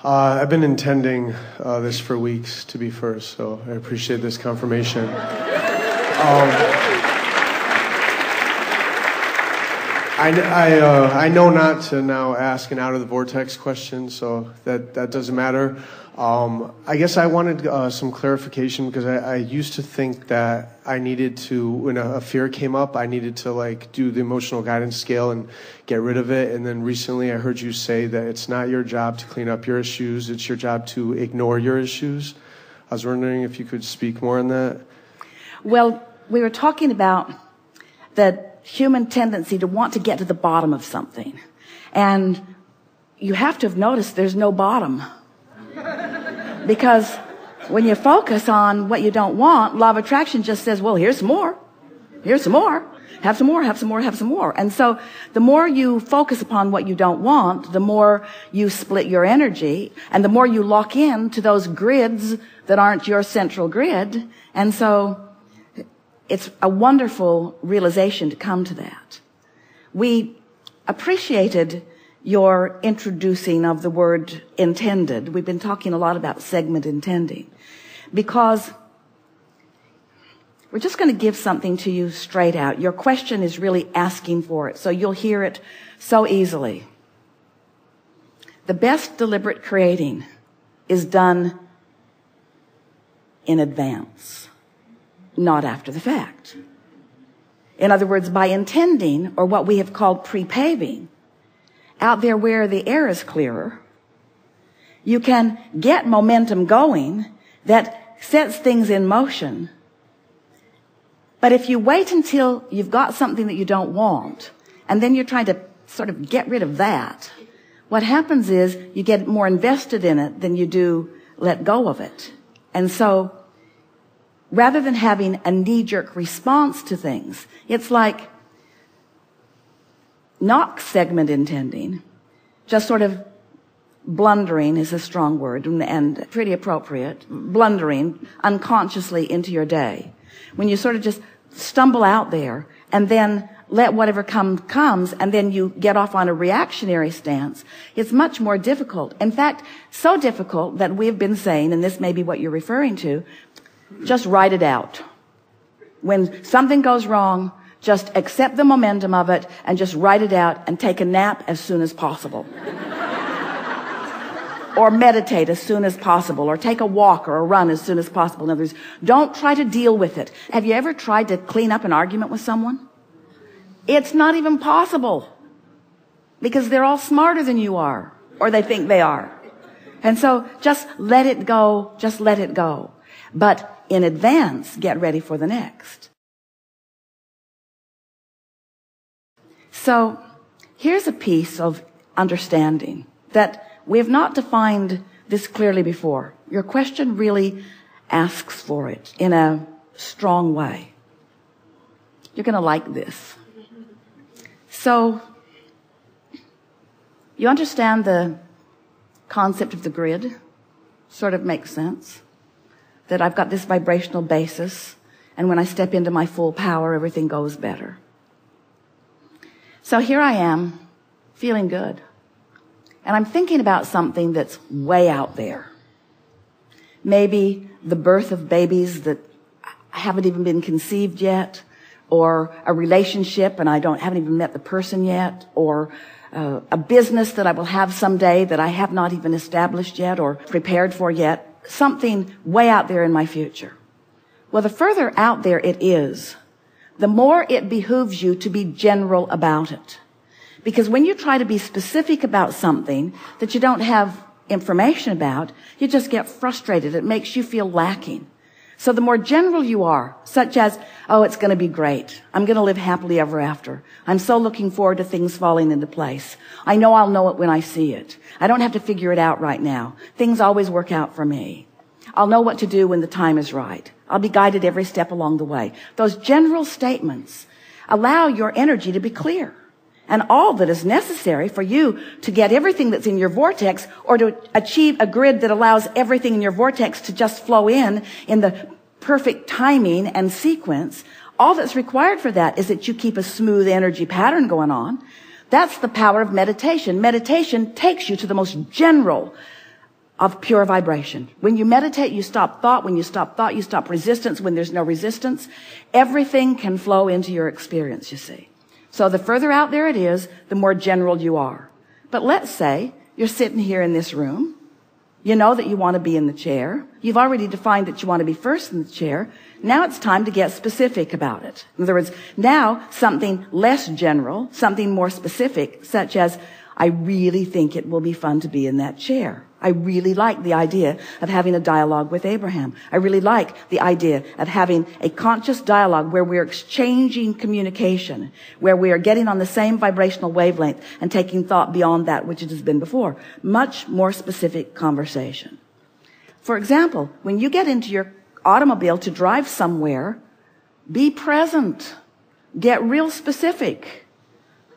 I've been intending this for weeks to be first, so I appreciate this confirmation. I know not to now ask an out-of-the-vortex question, so that doesn't matter. I guess I wanted some clarification because I used to think that I needed to, when a fear came up, I needed to do the emotional guidance scale and get rid of it. And then recently I heard you say that it's not your job to clean up your issues, it's your job to ignore your issues. I was wondering if you could speak more on that. Well, we were talking about the human tendency to want to get to the bottom of something. And you have to have noticed there's no bottom. Because when you focus on what you don't want, law of attraction just says, well, here's some more. Here's some more. Have some more, have some more, have some more. And so the more you focus upon what you don't want, the more you split your energy, and the more you lock in to those grids that aren't your central grid. And so it's a wonderful realization to come to that. We appreciated your introducing of the word intended. We've been talking a lot about segment intending because we're just going to give something to you straight out. Your question is really asking for it, so you'll hear it so easily. The best deliberate creating is done in advance, not after the fact. In other words, by intending, or what we have called pre-paving, out there where the air is clearer, you can get momentum going that sets things in motion. But if you wait until you've got something that you don't want, and then you're trying to sort of get rid of that, what happens is you get more invested in it than you do let go of it. And so rather than having a knee-jerk response to things, it's like not segment intending, just sort of blundering is a strong word and pretty appropriate, blundering unconsciously into your day. When you sort of just stumble out there and then let whatever comes, and then you get off on a reactionary stance, it's much more difficult. In fact, so difficult that we've been saying, and this may be what you're referring to, just write it out. When something goes wrong, just accept the momentum of it and just write it out and take a nap as soon as possible. Or meditate as soon as possible, or take a walk or a run as soon as possible. In other words, don't try to deal with it. Have you ever tried to clean up an argument with someone? It's not even possible because they're all smarter than you are, or they think they are. And so just let it go, just let it go. But in advance, get ready for the next. So here's a piece of understanding that we have not defined this clearly before. Your question really asks for it in a strong way. You're going to like this. So you understand the concept of the grid? Sort of makes sense. That I've got this vibrational basis, and when I step into my full power, everything goes better. So here I am, feeling good. And I'm thinking about something that's way out there. Maybe the birth of babies that haven't even been conceived yet, or a relationship and I haven't even met the person yet, or a business that I will have someday that I have not even established yet or prepared for yet. Something way out there in my future. Well, the further out there it is, the more it behooves you to be general about it. Because when you try to be specific about something that you don't have information about, you just get frustrated. It makes you feel lacking. So the more general you are, such as, oh, it's going to be great. I'm going to live happily ever after. I'm so looking forward to things falling into place. I know I'll know it when I see it. I don't have to figure it out right now. Things always work out for me. I'll know what to do when the time is right. I'll be guided every step along the way. Those general statements allow your energy to be clear. And all that is necessary for you to get everything that's in your vortex, or to achieve a grid that allows everything in your vortex to just flow in the perfect timing and sequence, all that's required for that is that you keep a smooth energy pattern going on. That's the power of meditation. Meditation takes you to the most general of pure vibration. When you meditate, you stop thought. When you stop thought, you stop resistance. When there's no resistance, everything can flow into your experience, you see. So the further out there it is, the more general you are. But let's say you're sitting here in this room. You know that you want to be in the chair. You've already defined that you want to be first in the chair. Now it's time to get specific about it. In other words, now something less general, something more specific, such as, I really think it will be fun to be in that chair. I really like the idea of having a dialogue with Abraham. I really like the idea of having a conscious dialogue where we're exchanging communication, where we are getting on the same vibrational wavelength and taking thought beyond that which it has been before. Much more specific conversation. For example, when you get into your automobile to drive somewhere, be present. Get real specific.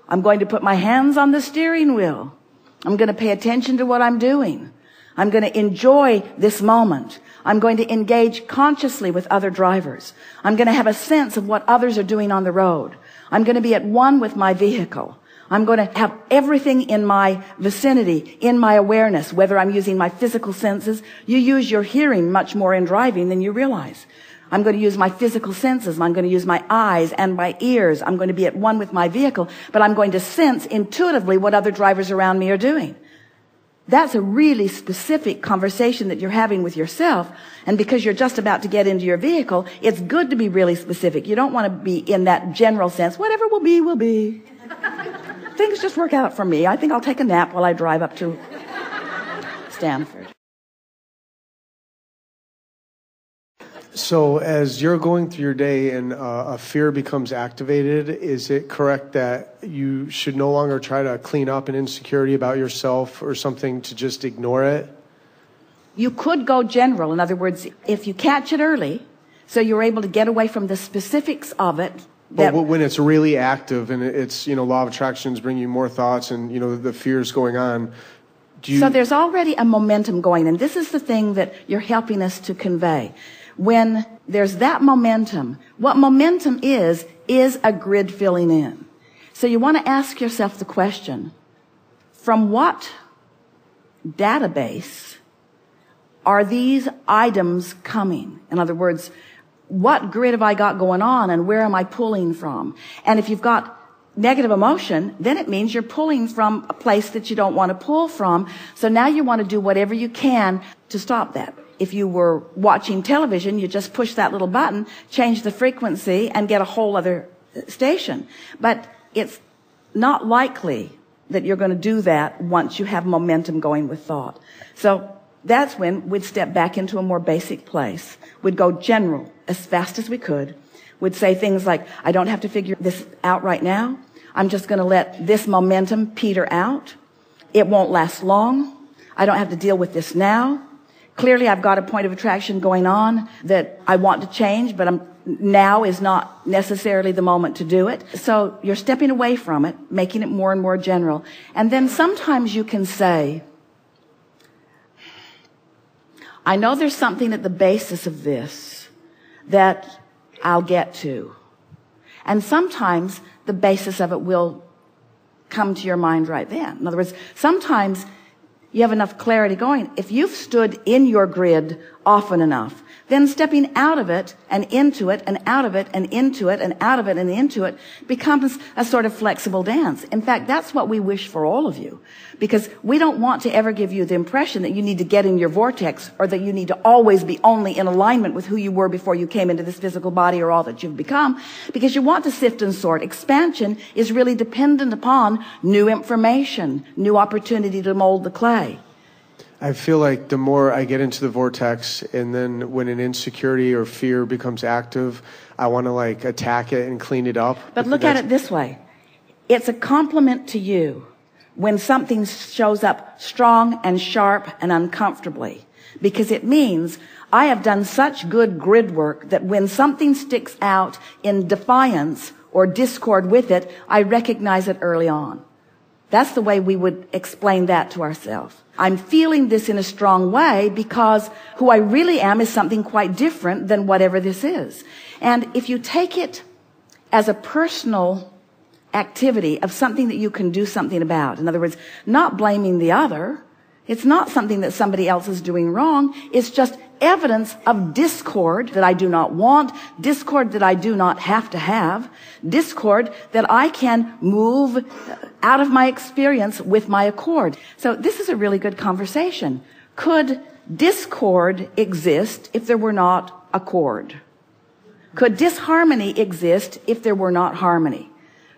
I'm going to put my hands on the steering wheel. I'm going to pay attention to what I'm doing. I'm going to enjoy this moment. I'm going to engage consciously with other drivers. I'm going to have a sense of what others are doing on the road. I'm going to be at one with my vehicle. I'm going to have everything in my vicinity, in my awareness, whether I'm using my physical senses. You use your hearing much more in driving than you realize. I'm going to use my physical senses. I'm going to use my eyes and my ears. I'm going to be at one with my vehicle, but I'm going to sense intuitively what other drivers around me are doing. That's a really specific conversation that you're having with yourself. And because you're just about to get into your vehicle, it's good to be really specific. You don't want to be in that general sense. Whatever will be, will be. Things just work out for me. I think I'll take a nap while I drive up to Stanford. So as you're going through your day and a fear becomes activated, is it correct that you should no longer try to clean up an insecurity about yourself or something to just ignore it? You could go general. In other words, if you catch it early, so you're able to get away from the specifics of it. But when it's really active and it's, law of attraction is bringing you more thoughts and, the fear's going on, So there's already a momentum going. And this is the thing that you're helping us to convey. When there's that momentum, what momentum is a grid filling in. So you want to ask yourself the question, from what database are these items coming? In other words, what grid have I got going on and where am I pulling from? And if you've got negative emotion, then it means you're pulling from a place that you don't want to pull from. So now you want to do whatever you can to stop that. If you were watching television, you just push that little button, change the frequency, and get a whole other station. But it's not likely that you're going to do that once you have momentum going with thought. So that's when we'd step back into a more basic place. We'd go general as fast as we could. We'd say things like, I don't have to figure this out right now. I'm just going to let this momentum peter out. It won't last long. I don't have to deal with this now. Clearly, I've got a point of attraction going on that I want to change, but now is not necessarily the moment to do it. So you're stepping away from it, making it more and more general. And then sometimes you can say, I know there's something at the basis of this that I'll get to. And sometimes the basis of it will come to your mind right then. In other words, sometimes you have enough clarity going. If you've stood in your grid often enough, then stepping out of it and into it and out of it and into it and out of it and into it becomes a sort of flexible dance. In fact, that's what we wish for all of you, because we don't want to ever give you the impression that you need to get in your vortex or that you need to always be only in alignment with who you were before you came into this physical body or all that you've become, because you want to sift and sort. Expansion is really dependent upon new information, new opportunity to mold the clay. I feel like the more I get into the vortex, and then when an insecurity or fear becomes active, I want to attack it and clean it up. But look at it this way. It's a compliment to you when something shows up strong and sharp and uncomfortably, because it means I have done such good grid work that when something sticks out in defiance or discord with it, I recognize it early on. That's the way we would explain that to ourselves. I'm feeling this in a strong way because who I really am is something quite different than whatever this is. And if you take it as a personal activity of something that you can do something about, in other words, not blaming the other, It's not something that somebody else is doing wrong. It's just evidence of discord that I do not want, discord that I do not have to have, discord that I can move out of my experience with my accord. So this is a really good conversation. Could discord exist if there were not accord? Could disharmony exist if there were not harmony?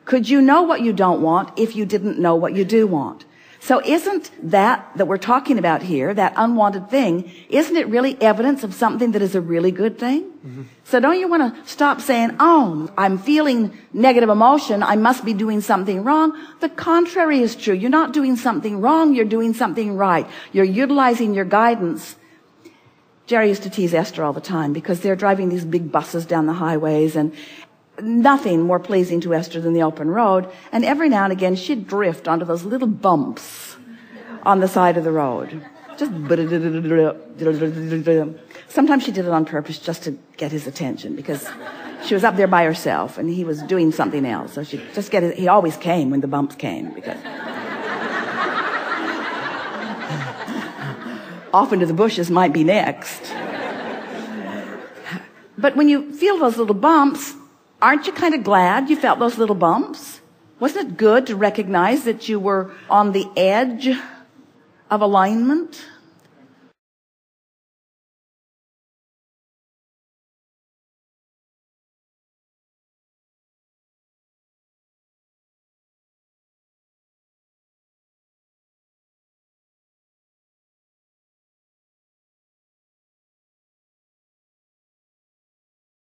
Could you know what you don't want if you didn't know what you do want? So isn't that we're talking about here, that unwanted thing, isn't it really evidence of something that is a really good thing? Mm-hmm. So don't you want to stop saying, oh, I'm feeling negative emotion, I must be doing something wrong? The contrary is true. You're not doing something wrong, you're doing something right. You're utilizing your guidance. Jerry used to tease Esther all the time because they're driving these big buses down the highways, and nothing more pleasing to Esther than the open road. And every now and again, she'd drift onto those little bumps on the side of the road. Just sometimes she did it on purpose just to get his attention because she was up there by herself and he was doing something else. So she'd just get he always came when the bumps came because off into the bushes might be next. But when you feel those little bumps, aren't you kind of glad you felt those little bumps? Wasn't it good to recognize that you were on the edge of alignment?